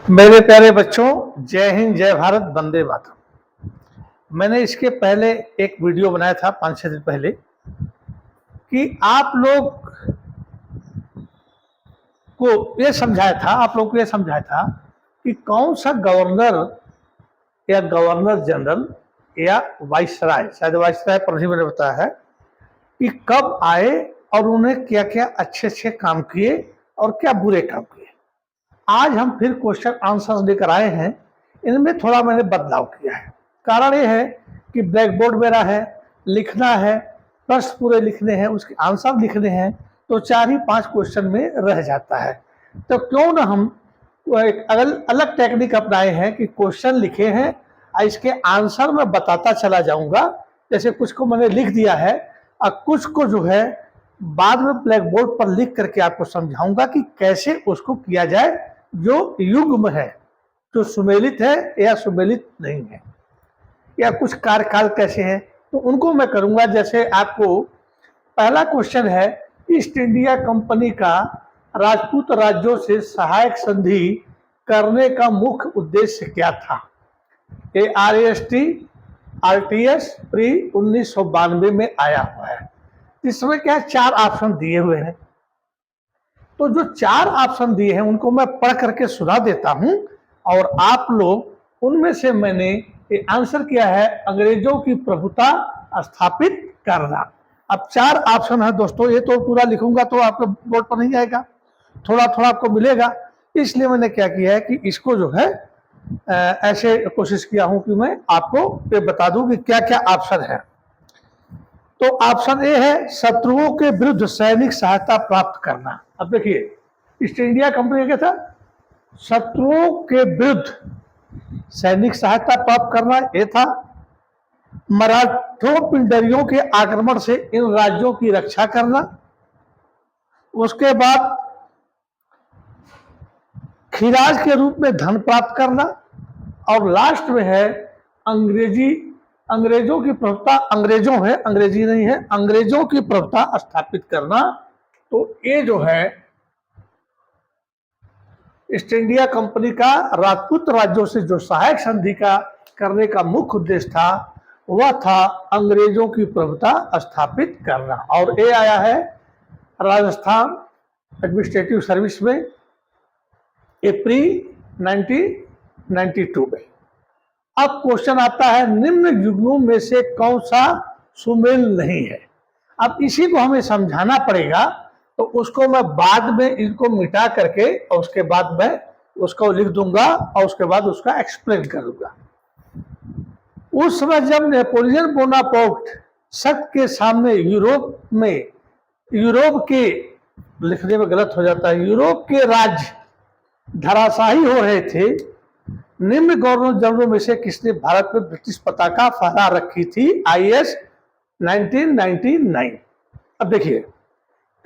मेरे प्यारे बच्चों, जय हिंद, जय भारत, वंदे मातरम। मैंने इसके पहले एक वीडियो बनाया था 5-6 दिन पहले कि आप लोग आप लोग को ये समझाया था कि कौन सा गवर्नर या गवर्नर जनरल या वाइसराय, शायद वाइसराय पर ही मैंने बताया है कि कब आए और उन्हें क्या क्या अच्छे अच्छे काम किए और क्या बुरे काम किए। आज हम फिर क्वेश्चन आंसर लेकर आए हैं। इनमें थोड़ा मैंने बदलाव किया है। कारण ये है कि ब्लैक बोर्ड मेरा है, लिखना है, प्रश्न पूरे लिखने हैं, उसके आंसर लिखने हैं, तो 4 ही 5 क्वेश्चन में रह जाता है। तो क्यों ना हम एक अलग टेक्निक अपनाए हैं कि क्वेश्चन लिखे हैं और इसके आंसर मैं बताता चला जाऊंगा। जैसे कुछ को मैंने लिख दिया है और कुछ को जो है बाद में ब्लैक बोर्ड पर लिख करके आपको समझाऊंगा कि कैसे उसको किया जाए, जो युग्म है, जो सुमेलित है या सुमेलित नहीं है, या कुछ कार्यकाल कैसे हैं, तो उनको मैं करूंगा। जैसे आपको पहला क्वेश्चन है, ईस्ट इंडिया कंपनी का राजपूत राज्यों से सहायक संधि करने का मुख्य उद्देश्य क्या था? ये आरटीएस प्री 1992 में आया हुआ है। इसमें क्या 4 ऑप्शन दिए हुए हैं, तो जो 4 ऑप्शन दिए हैं उनको मैं पढ़ करके सुना देता हूं और आप लोग उनमें से मैंने ये आंसर किया है, अंग्रेजों की प्रभुता स्थापित करना। अब 4 ऑप्शन है दोस्तों, ये तो पूरा लिखूंगा तो आपको बोर्ड पर नहीं आएगा, थोड़ा थोड़ा आपको मिलेगा। इसलिए मैंने क्या किया है कि इसको जो है ऐसे कोशिश किया हूं कि मैं आपको ये बता दूं कि क्या क्या ऑप्शन है। तो ऑप्शन ए है शत्रुओं के विरुद्ध सैनिक सहायता प्राप्त करना। अब देखिए, ईस्ट इंडिया कंपनी क्या था? शत्रुओं के विरुद्ध सैनिक सहायता प्राप्त करना, ये था। मराठों पिंडरियों के आक्रमण से इन राज्यों की रक्षा करना। उसके बाद खिराज के रूप में धन प्राप्त करना। और लास्ट में है अंग्रेजों की प्रभुता, अंग्रेजी नहीं है, अंग्रेजों की प्रभुता स्थापित करना। तो ये जो है ईस्ट इंडिया कंपनी का राजपूत राज्यों से जो सहायक संधि का करने का मुख्य उद्देश्य था, वह था अंग्रेजों की प्रभुता स्थापित करना। और ये आया है राजस्थान एडमिनिस्ट्रेटिव सर्विस में अप्रैल 1992 में। अब क्वेश्चन आता है, निम्न युग्मों में से कौन सा सुमेल नहीं है? अब इसी को हमें समझाना पड़ेगा, तो उसको मैं बाद में इनको मिटा करके और उसके बाद मैं उसको लिख दूंगा और उसके बाद उसका एक्सप्लेन करूंगा। उस समय जब नेपोलियन बोनापार्ट सख्त के सामने यूरोप के लिखने में गलत हो जाता है, यूरोप के राज्य धराशायी हो रहे थे, निम्न गवर्नर जनरल में से किसने भारत में ब्रिटिश पताका फहरा रखी थी? IS 1999। अब देखिए,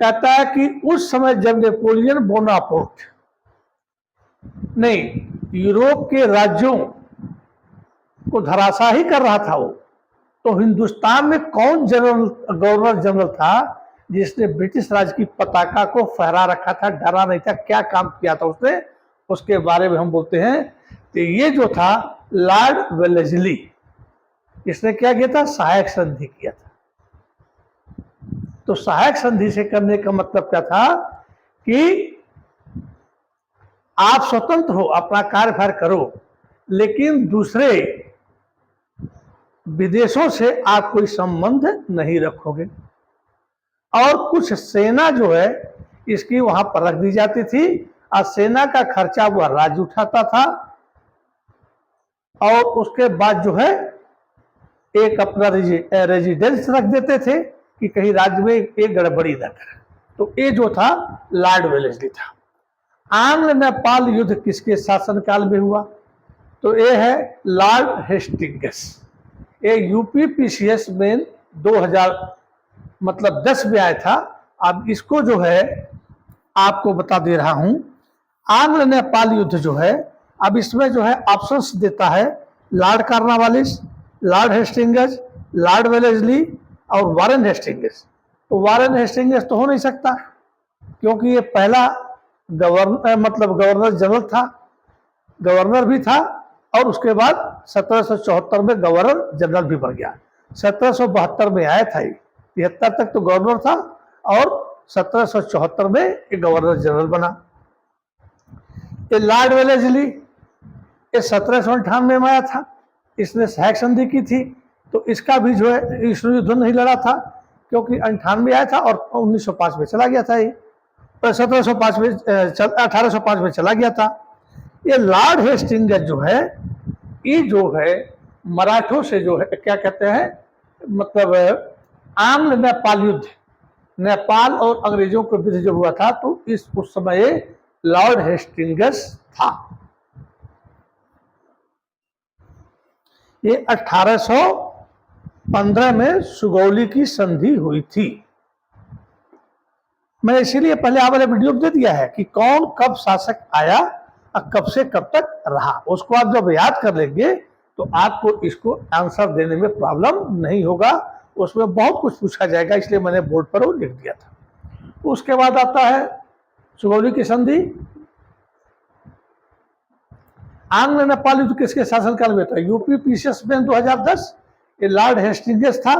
कहता है कि उस समय जब नेपोलियन बोनापार्ट नहीं यूरोप के राज्यों को धराशायी कर रहा था, वो तो हिंदुस्तान में कौन गवर्नर जनरल था जिसने ब्रिटिश राज की पताका को फहरा रखा था, डरा नहीं था? क्या काम किया था उसने, उसके बारे में हम बोलते हैं। तो ये जो था लॉर्ड वेलेस्ली, इसने क्या किया था? सहायक संधि किया था। तो सहायक संधि से करने का मतलब क्या था कि आप स्वतंत्र हो, अपना कार्यभार करो, लेकिन दूसरे विदेशों से आप कोई संबंध नहीं रखोगे। और कुछ सेना जो है इसकी वहां पर रख दी जाती थी और सेना का खर्चा वह राज्य उठाता था। और उसके बाद जो है एक अपना रेजिडेंस रख देते थे कि कहीं राज्य में एक गड़बड़ी न करे। तो ये जो था लॉर्ड वेलेस्ली था। आंग्ल नेपाल युद्ध किसके शासनकाल में हुआ? तो ये है लॉर्ड हेस्टिंग्स। ये यूपीपीसीएस में 2010 में आया था। अब इसको जो है आपको बता दे रहा हूं। आंग्ल नेपाल युद्ध जो है, अब इसमें जो है ऑप्शंस देता है, Lord Cornwallis, Lord Hastings, Lord Wellesley और वारेन हेस्टिंग्स। तो वारेन हेस्टिंग्स तो हो नहीं सकता, क्योंकि ये पहला गवर्नर जनरल था। गवर्नर भी था और उसके बाद 1774 में गवर्नर जनरल भी बन गया। 1772 में आया था, 73 तक तो गवर्नर था और 1774 में ये गवर्नर जनरल बना। ये लॉर्ड वेलेस्ली ये 1798 में आया था, इसने सहायक संधि की थी, तो इसका भी जो है विश्व युद्ध नहीं लड़ा था क्योंकि 98 आया था और 1905 में चला गया था। ये 1705 में 1805 में चला गया था। ये लॉर्ड हेस्टिंग्स जो है, ये जो है मराठों से जो है क्या कहते हैं, मतलब आंग्ल नेपाल युद्ध, नेपाल और अंग्रेजों के बीच जो हुआ था, तो उस समय लॉर्ड हेस्टिंग्स था। ये 1815 में सुगौली की संधि हुई थी। मैंने इसीलिए पहले आप वाले वीडियो में दे दिया है कि कौन कब शासक आया और कब से कब तक रहा। उसको आप जब याद कर लेंगे तो आपको इसको आंसर देने में प्रॉब्लम नहीं होगा। उसमें बहुत कुछ पूछा जाएगा, इसलिए मैंने बोर्ड पर वो लिख दिया था। उसके बाद आता है सुगौली की संधि। आंग्ल नेपाल युद्ध किसके शासनकाल में था? यूपी पीसीएस में 2010, ये लॉर्ड हेस्टिंग्स था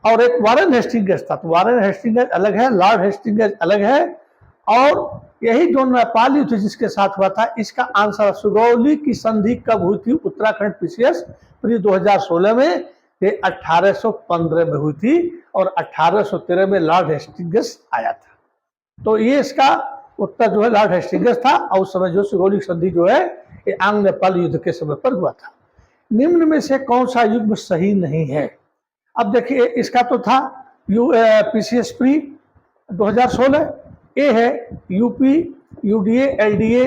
और एक वारेन हेस्टिंग्स था। तो वारेन हेस्टिंग्स अलग है, लॉर्ड हेस्टिंग्स अलग है। और यही जो नेपाल युद्ध जिसके साथ हुआ था, इसका आंसर सुगौली की संधि कब हुई थी उत्तराखंड पीसीएस 2016 में? ये 1815 में हुई थी और 1813 में लॉर्ड हेस्टिंग्स आया था। तो ये इसका उत्तर जो है लॉर्ड हेस्टिंग्स था। और उस समय जो सुगौली संधि जो है ये आंग्ल नेपाल युद्ध के समय पर हुआ था। निम्न में से कौन सा युग्म सही नहीं है? अब देखिए, इसका तो था पीसीएस प्री 2016, ये है UP UDA LDA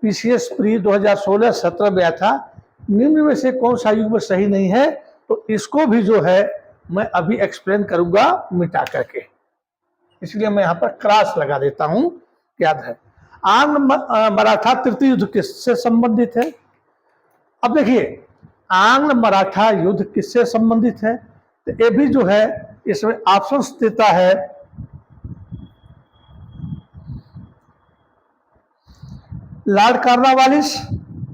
PCS pre 2016-17 में आया था। निम्न में से कौन सा युग्म सही नहीं है? तो इसको भी जो है मैं अभी एक्सप्लेन करूंगा मिटा करके, इसलिए मैं यहाँ पर क्रॉस लगा देता हूं। याद है आंग्ल मराठा तृतीय युद्ध किससे संबंधित है? अब देखिए, आंग्ल मराठा युद्ध किससे संबंधित है? तो ये भी जो है इसमें ऑप्शंस देता है। Lord Cornwallis,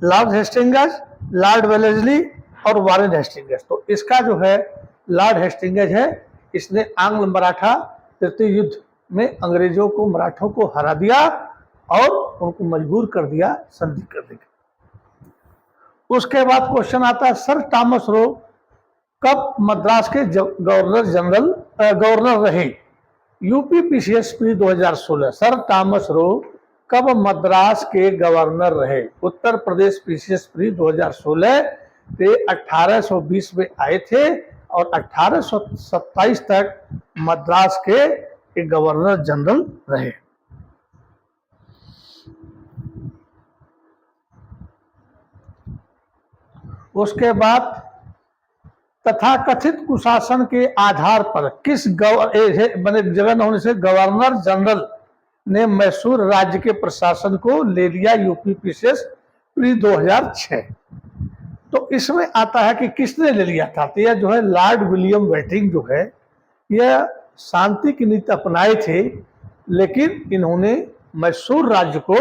Lord Hastings, Lord Wellesley और वारेन हेस्टिंग्स। तो इसका जो है लॉर्ड हेस्टिंग्स है। इसने आंग्ल मराठा तृतीय युद्ध में अंग्रेजों को, मराठों को हरा दिया और उनको मजबूर कर दिया संधि करने के। उसके बाद क्वेश्चन आता है, सर थॉमस रो कब मद्रास के गवर्नर रहे? UP PCS pre 2016, sir Thomas Roe कब मद्रास के गवर्नर रहे? उत्तर प्रदेश पीसीएस प्री 2016 से 1820 में आए थे और 1827 तक मद्रास के गवर्नर जनरल रहे। उसके बाद तथाकथित कुशासन के आधार पर किस जगह न होने से गवर्नर जनरल ने मैसूर राज्य के प्रशासन को ले लिया? UP PCS pre 2006। तो इसमें आता है कि किसने ले लिया था? तो यह जो है लॉर्ड विलियम बेंटिंक जो है, यह शांति की नीति अपनाए थे, लेकिन इन्होंने मैसूर राज्य को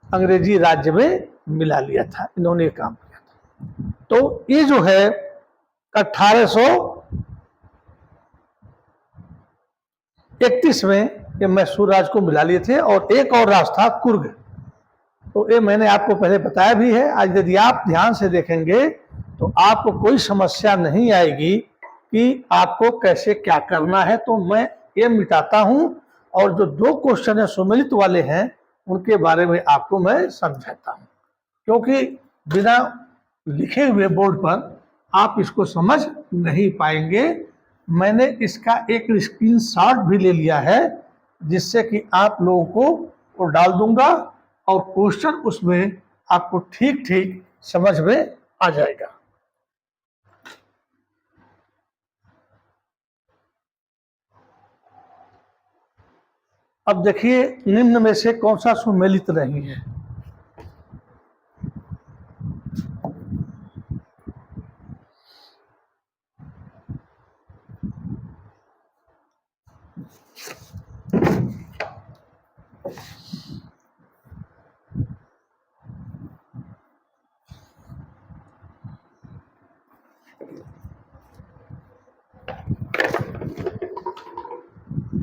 अंग्रेजी राज्य में मिला लिया था। इन्होंने काम किया था। तो ये जो है 1831 में ये मैसूर राज्य को मिला लिए थे। और एक और राज था कुर्ग। तो ये मैंने आपको पहले बताया भी है। आज यदि आप ध्यान से देखेंगे तो आपको कोई समस्या नहीं आएगी कि आपको कैसे क्या करना है। तो मैं ये मिटाता हूं और जो दो क्वेश्चन है सुमेलित वाले हैं उनके बारे में आपको मैं समझाता हूं, क्योंकि बिना लिखे हुए बोर्ड पर आप इसको समझ नहीं पाएंगे। मैंने इसका एक स्क्रीनशॉट भी ले लिया है जिससे कि आप लोगों को वो डाल दूंगा और क्वेश्चन उसमें आपको ठीक ठीक समझ में आ जाएगा। अब देखिए, निम्न में से कौन सा सुमेलित नहीं है?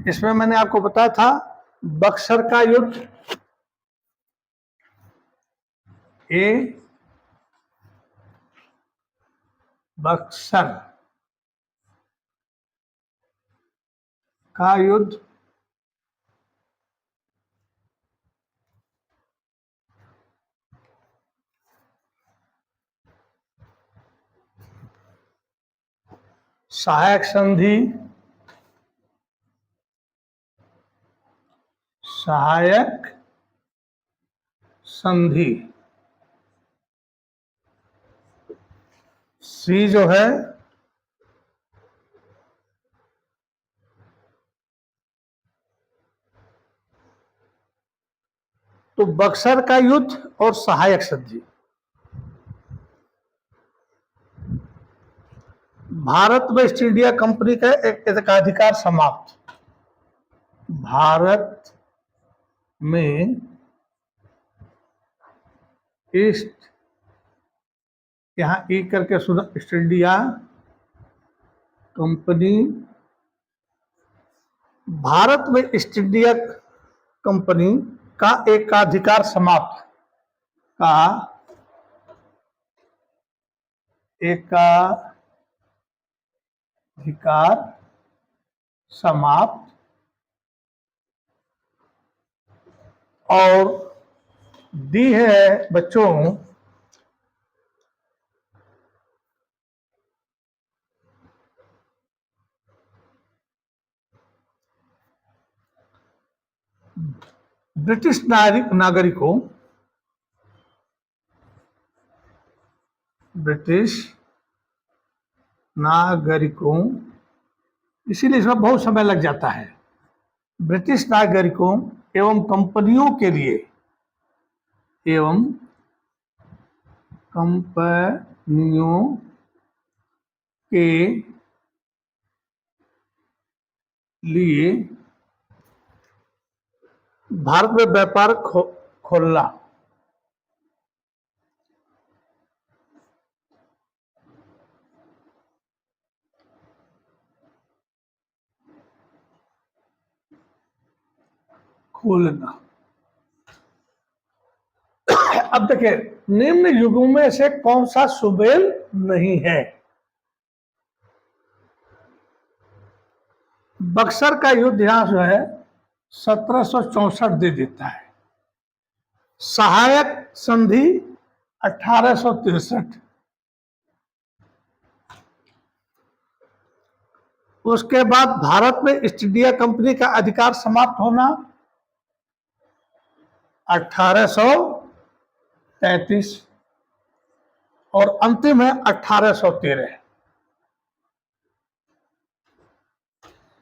इसमें मैंने आपको बताया था बक्सर का युद्ध, ए बक्सर का युद्ध, सहायक संधि, सहायक संधि, सी जो है तो बक्सर का युद्ध और सहायक संधि, भारत में ईस्ट इंडिया कंपनी का एक एकाधिकार समाप्त, भारत में ईस्ट, यहां एक करके सुना, ईस्ट इंडिया कंपनी, भारत में ईस्ट इंडिया कंपनी का एकाधिकार समाप्त, का एकाधिकार समाप्त और दी है बच्चों ब्रिटिश नागरिकों, ब्रिटिश नागरिकों, इसीलिए इसमें बहुत समय लग जाता है, ब्रिटिश नागरिकों एवं कंपनियों के लिए, एवं कंपनियों के लिए भारत में व्यापार खोलना, खोलना। अब देखिए, निम्न युगों में से कौन सा सुमेल नहीं है? बक्सर का युद्ध यहां जो है 1764 दे देता है, सहायक संधि 1863, उसके बाद भारत में ईस्ट इंडिया कंपनी का अधिकार समाप्त होना 1833 और अंतिम है 1813।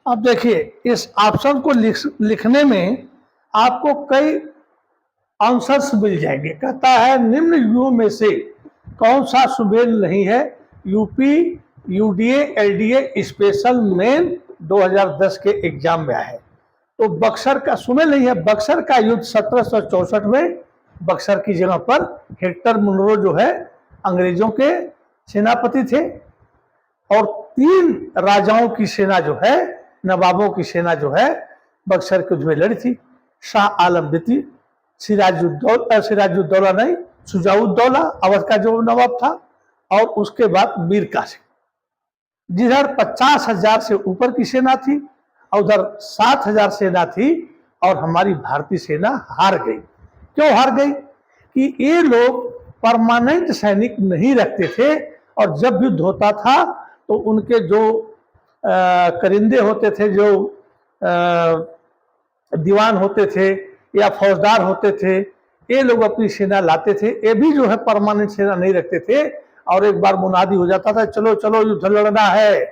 अब देखिए, इस ऑप्शन को लिखने में आपको कई आंसर्स मिल जाएंगे। कहता है निम्न युगों में से कौन सा सुमेल नहीं है? UP UDA LDA special main 2010 के एग्जाम में आया है। तो बक्सर का सुमेल नहीं है। बक्सर का युद्ध 1764 में बक्सर की जगह पर हेक्टर मुनरो जो है अंग्रेजों के सेनापति थे और 3 राजाओं की सेना जो है, नवाबों की सेना जो है बक्सर के युद्ध में लड़ी थी। शाह आलम द्वितीय, सिराजुद्दौला नहीं, शुजाउद्दौला अवध का जो नवाब था, और उसके बाद मीर कासिम। जिधर 50,000 से ऊपर की सेना थी और उधर 7,000 सेना थी और हमारी भारतीय सेना हार गई। क्यों हार गई? कि ये लोग परमानेंट सैनिक नहीं रखते थे और जब युद्ध होता था तो उनके जो करिंदे होते थे, जो दीवान होते थे या फौजदार होते थे, ये लोग अपनी सेना लाते थे। ये भी जो है परमानेंट सेना नहीं रखते थे और एक बार मुनादी हो जाता था चलो चलो युद्ध लड़ना है।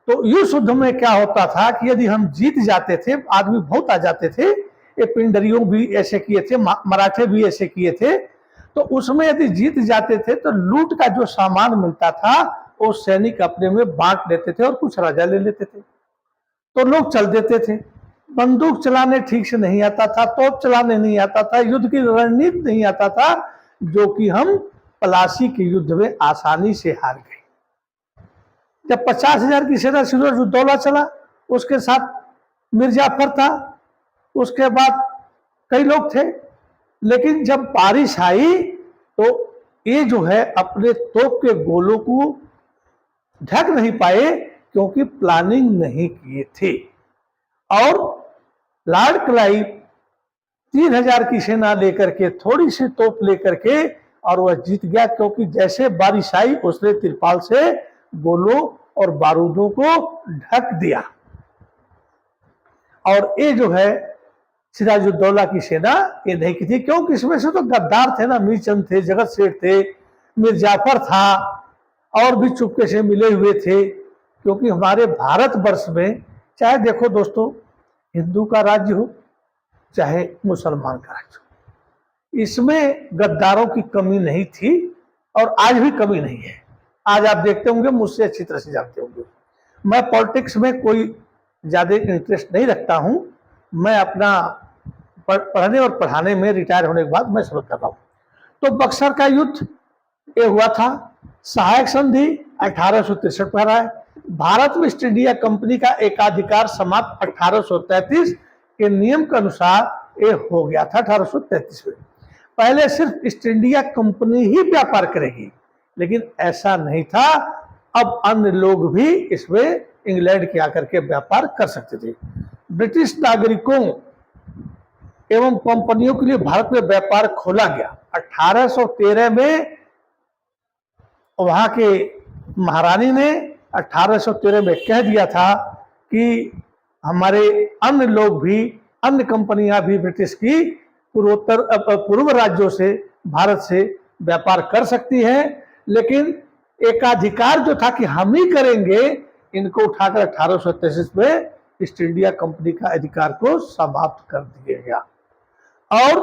तो इस युद्ध में क्या होता था कि यदि हम जीत जाते थे, आदमी बहुत आ जाते थे, ये पिंडरियों भी ऐसे किए थे, मराठे भी ऐसे किए थे, तो उसमें यदि जीत जाते थे तो लूट का जो सामान मिलता था वो सैनिक अपने में बांट लेते थे और कुछ राजा ले लेते थे। तो लोग चल देते थे। बंदूक चलाने ठीक से नहीं आता था, तोप चलाने नहीं आता था, युद्ध की रणनीति नहीं आता था, जो कि हम पलासी के युद्ध में आसानी से हार गए। जब 50,000 की सेना सिराजुद्दौला चला, उसके साथ मीर जाफर था, उसके बाद कई लोग थे। लेकिन जब बारिश आई तो ये जो है अपने तोप के गोलों को ढक नहीं पाए, क्योंकि प्लानिंग नहीं किए थे। और लॉर्ड क्लाइव 3000 की सेना लेकर के, थोड़ी सी तोप लेकर के, और वह जीत गया, क्योंकि जैसे बारिश आई उसने तिरपाल से गोलों और बारूदों को ढक दिया। और ये जो है सिराजुद्दौला की सेना ये नहीं की थी, क्योंकि इसमें से तो गद्दार थे ना, मीरचंद थे, जगत सेठ थे, मीर जाफर था, और भी चुपके से मिले हुए थे। क्योंकि हमारे भारतवर्ष में चाहे देखो दोस्तों, हिंदू का राज्य हो चाहे मुसलमान का राज्य हो, इसमें गद्दारों की कमी नहीं थी और आज भी कमी नहीं है। आज आप देखते होंगे, मुझसे अच्छी तरह से जानते होंगे, मैं पॉलिटिक्स में कोई ज़्यादा इंटरेस्ट नहीं रखता हूं। मैं अपना पढ़ने और पढ़ाने में रिटायर होने के बाद मैं शुरू कर रहा हूं। तो बक्सर का युद्ध ये हुआ था, सहायक संधि 1863 पर है। भारत में ईस्ट इंडिया कंपनी का एकाधिकार समाप्त 1833 के नियम के अनुसार ये हो गया था। 1833 में पहले सिर्फ ईस्ट इंडिया कंपनी ही व्यापार करेगी, लेकिन ऐसा नहीं था। अब अन्य लोग भी इसमें इंग्लैंड के आकर के व्यापार कर सकते थे। ब्रिटिश नागरिकों एवं कंपनियों के लिए भारत में व्यापार खोला गया। 1813 में वहां के महारानी ने 1813 में कह दिया था कि हमारे अन्य लोग भी, अन्य कंपनियां भी ब्रिटिश की पूर्व राज्यों से, भारत से व्यापार कर सकती हैं, लेकिन एकाधिकार जो था कि हम ही करेंगे, इनको उठाकर 1833 में ईस्ट इंडिया कंपनी का अधिकार को समाप्त कर दिया गया। और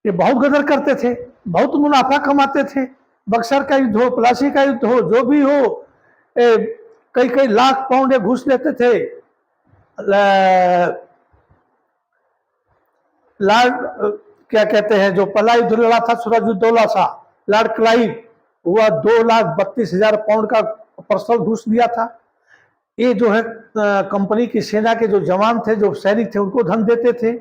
ये बहुत गदर करते थे, बहुत मुनाफा कमाते थे। बक्सर का युद्ध हो, प्लासी का युद्ध हो, जो भी हो, कई कई लाख पाउंड घुस लेते थे। लॉर्ड क्या कहते हैं, जो पहला युद्ध लड़ा था सिराजुद्दौला सा, लॉर्ड क्लाइव, हुआ 2,32,000 पाउंड का पर्सनल घुस दिया था। ये जो है कंपनी की सेना के जो जवान थे, जो सैनिक थे, उनको धन देते थे।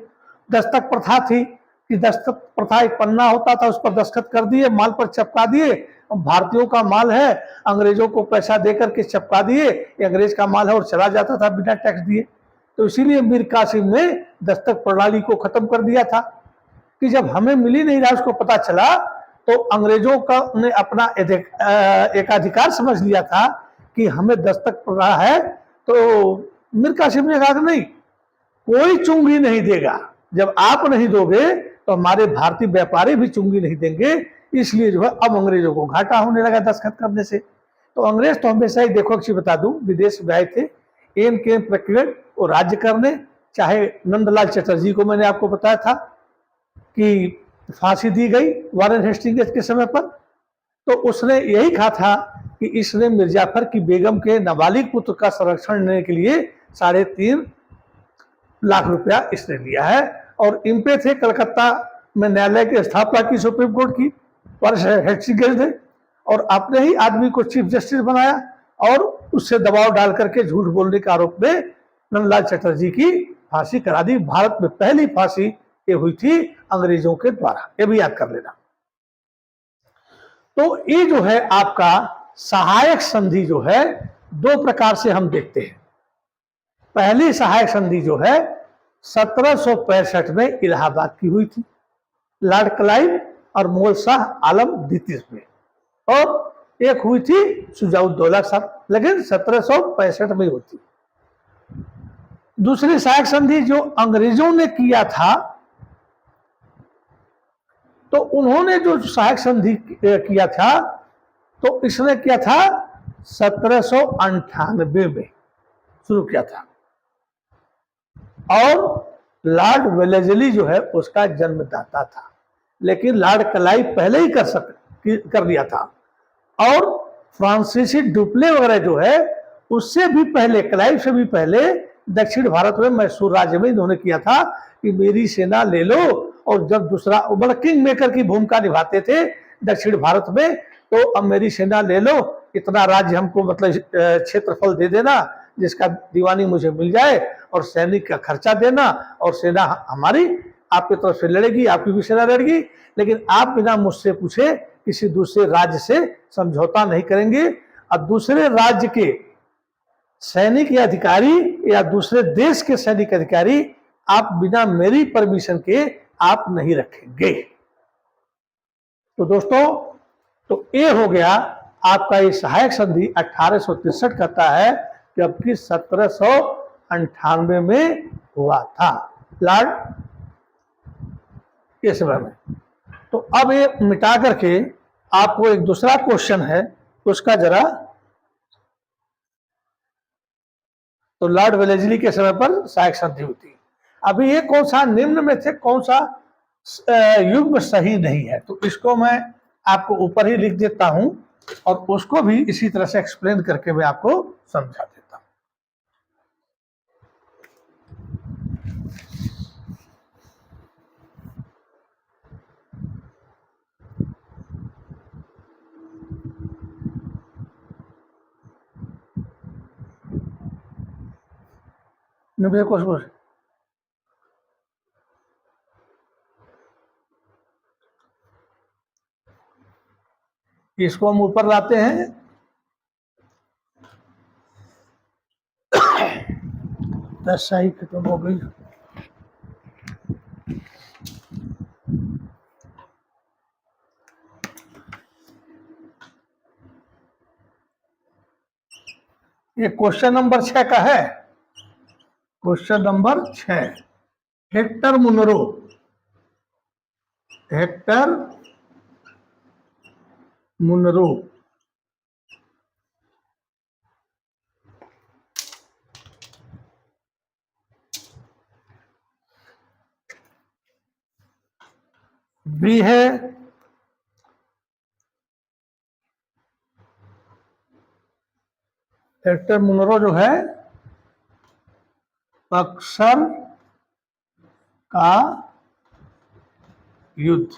दस्तक प्रथा थी कि दस्तक प्रथा एक पन्ना होता था, उस पर दस्तखत कर दिए, माल पर चिपका दिए, भारतीयों का माल है, अंग्रेजों को पैसा देकर के चिपका दिए, ये अंग्रेज का माल है, और चला जाता था बिना टैक्स दिए। तो इसीलिए मीर कासिम ने दस्तक प्रणाली को खत्म कर दिया था कि जब हमें मिली नहीं रहा, उसको पता चला, तो अंग्रेजों का ने अपना एकाधिकार समझ लिया था कि हमें दस्तक रहा है। तो मीर कासिम ने कहा नहीं, कोई चुंगी नहीं देगा, जब आप नहीं दोगे तो हमारे भारतीय व्यापारी भी चुंगी नहीं देंगे। इसलिए जो है अब अंग्रेजों को घाटा होने लगा दस्तखत करने से। तो अंग्रेज तो हमेशा ही, देखो अच्छी बता दूं, विदेश में आए थे एन के प्रक्रिया वो राज्य करने। चाहे नंदलाल चटर्जी को मैंने आपको बताया था कि फांसी दी गई वारेन हेस्टिंग्स के समय पर, तो उसने यही कहा था कि इसने मिर्जाफर की बेगम के नाबालिग पुत्र का संरक्षण लेने के लिए 3.5 लाख रुपया इसने लिया है। और इन पे थे कलकत्ता में न्यायालय की स्थापना की, सुप्रीम कोर्ट की, वारेन हेस्टिंग्स थे, और अपने ही आदमी को चीफ जस्टिस बनाया और उससे दबाव डाल करके झूठ बोलने के आरोप में नंदलाल चटर्जी की फांसी करा दी। भारत में पहली फांसी ये हुई थी अंग्रेजों के द्वारा, ये भी याद कर लेना। तो ये जो है आपका सहायक संधि जो है, 2 प्रकार से हम देखते हैं। पहली सहायक संधि जो है 1765 में इलाहाबाद की हुई थी, लॉर्ड क्लाइव और मुगल शाह आलम द्वितीय में, और एक हुई थी सिराजुद्दौला के साथ, लेकिन 1765 में होती। दूसरी सहायक संधि जो अंग्रेजों ने किया था, तो उन्होंने जो सहायक संधि किया था, तो इसने किया था 1798 में शुरू किया था, और लॉर्ड वेलेस्ली जो है उसका जन्मदाता था, लेकिन लॉर्ड क्लाइव पहले ही कर दिया था। और फ्रांसीसी डुप्ले वगैरह जो है उससे भी पहले, क्लाइव से भी पहले दक्षिण भारत में, मैसूर राज्य में इन्होंने किया था कि मेरी सेना ले लो, और जब दूसरा मतलब किंग मेकर की भूमिका निभाते थे दक्षिण भारत में, तो अब मेरी सेना ले लो, इतना राज्य हमको मतलब क्षेत्रफल दे देना जिसका दीवानी मुझे मिल जाए और सैनिक का खर्चा देना, और सेना हमारी आपकी तरफ से लड़ेगी, आपकी भी सेना लड़ेगी, लेकिन आप बिना मुझसे पूछे किसी दूसरे राज्य से समझौता नहीं करेंगे। और दूसरे राज्य के सैनिक या अधिकारी या दूसरे देश के सैनिक अधिकारी आप बिना मेरी परमिशन के आप नहीं रखेंगे। तो दोस्तों, तो ये हो गया आपका ये सहायक संधि 1863 कहता है, जबकि 1798 में हुआ था लॉर्ड के समय में। तो अब ये मिटा करके आपको एक दूसरा क्वेश्चन है, उसका जरा, तो लॉर्ड वेलेस्ली के समय पर सहायक संधि हुई थी। अभी ये कौन सा निम्न में से कौन सा युग्म सही नहीं है, तो इसको मैं आपको ऊपर ही लिख देता हूं और उसको भी इसी तरह से एक्सप्लेन करके मैं आपको समझा देता हूं। कुछ इसको हम ऊपर लाते हैं, शाही खत्म हो गई। ये क्वेश्चन नंबर 6 का है। Question number 6, Hector Munro, Hector Munro B है, हेक्टर मुनरो जो है बक्सर का युद्ध,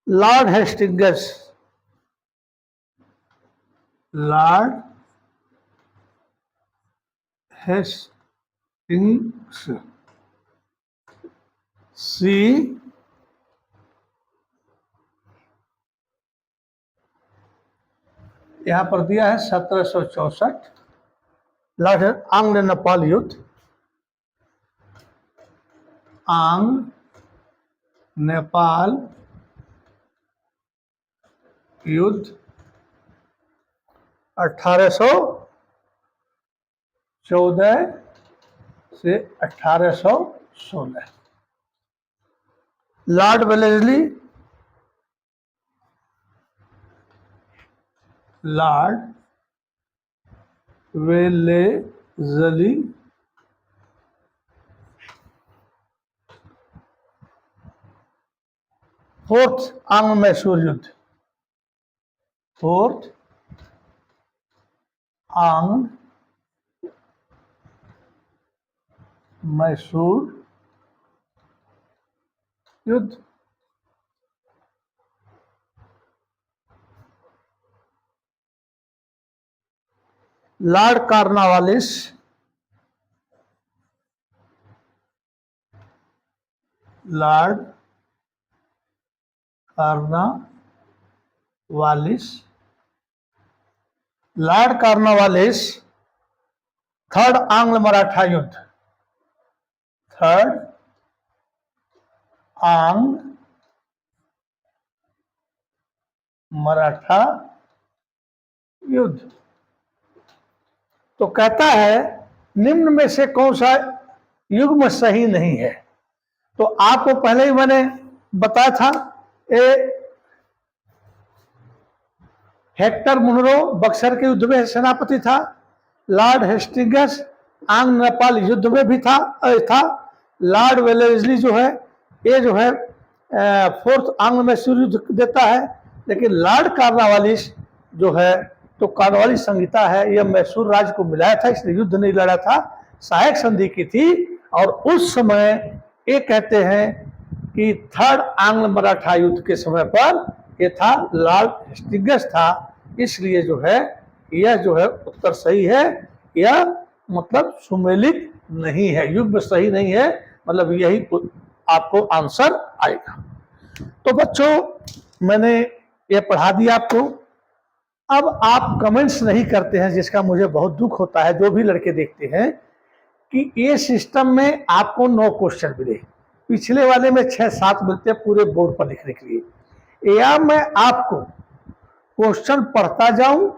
Lord Hastings, Lord Hastings C यहां पर दिया है 1764, लॉर्ड आंग्ल नेपाल युद्ध, आंग्ल नेपाल युद्ध 1814 से 1816, Lord Wellesley, Lord Wellesley fourth आंग्ल मैसूर युद्ध, फोर्थ आंग्ल मैसूर युद्ध, Lord Cornwallis, Lord Cornwallis, Lord Cornwallis third आंग्ल मराठा युद्ध, थर्ड आंग्ल मराठा युद्ध। तो कहता है निम्न में से कौन सा युग्म सही नहीं है। तो आपको पहले ही मैंने बताया था, हेक्टर मुनरो बक्सर के युद्ध में सेनापति था, लॉर्ड हेस्टिंग्स आंग्ल नेपाल युद्ध में भी था, लॉर्ड वेलेस्ली जो है ये जो है फोर्थ आंग्ल मैसूर युद्ध देता है, लेकिन लॉर्ड कार्नवालिस जो है तो कार्नवालिस संहिता है, यह मैसूर राज्य को मिलाया था, इसलिए युद्ध नहीं लड़ा था, सहायक संधि की थी। और उस समय ये कहते हैं कि थर्ड आंग्ल मराठा युद्ध के समय पर ये था लॉर्ड हेस्टिंग्स था, इसलिए जो है यह जो है उत्तर सही है, यह मतलब सुमेलित नहीं है, युग्म सही नहीं है, मतलब यही आपको आंसर आएगा। तो बच्चों मैंने ये पढ़ा दिया आपको। अब आप कमेंट्स नहीं करते हैं, जिसका मुझे बहुत दुख होता है, जो भी लड़के देखते हैं कि ये सिस्टम में आपको 9 क्वेश्चन मिले, पिछले वाले में 6-7 मिलते हैं पूरे बोर्ड पर लिखने के लिए, या मैं आपको क्वेश्चन पढ़ता जाऊं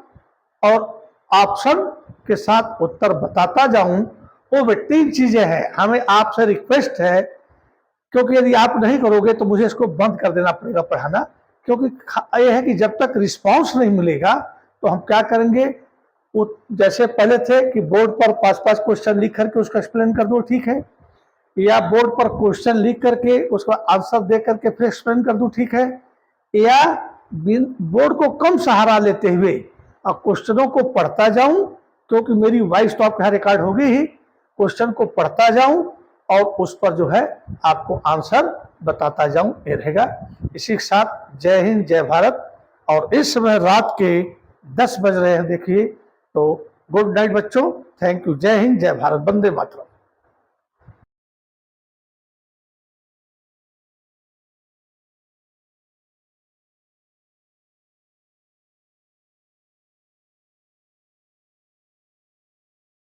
और ऑप्शन के साथ उत्तर बताता जाऊं। वो 3 चीजें हैं, हमें आपसे रिक्वेस्ट है, क्योंकि यदि आप नहीं करोगे तो मुझे इसको बंद कर देना पड़ेगा पढ़ाना, क्योंकि यह है कि जब तक रिस्पांस नहीं मिलेगा तो हम क्या करेंगे। वो जैसे पहले थे कि बोर्ड पर 5-5 क्वेश्चन लिख करके उसका एक्सप्लेन कर दो, ठीक है, या बोर्ड पर क्वेश्चन लिख करके उसका आंसर दे करके फिर एक्सप्लेन कर दूं, ठीक है, या बोर्ड को कम सहारा लेते हुए और क्वेश्चनों को पढ़ता जाऊं, क्योंकि मेरी वॉइस तो आपके यहाँ रिकॉर्ड होगी ही, क्वेश्चन को पढ़ता जाऊं और उस पर जो है आपको आंसर बताता जाऊं, ये रहेगा। इसी के साथ जय हिंद, जय भारत। और इस समय रात के 10 बज रहे हैं, देखिए, तो गुड नाइट बच्चों, थैंक यू, जय हिंद, जय भारत, वंदे मातरम।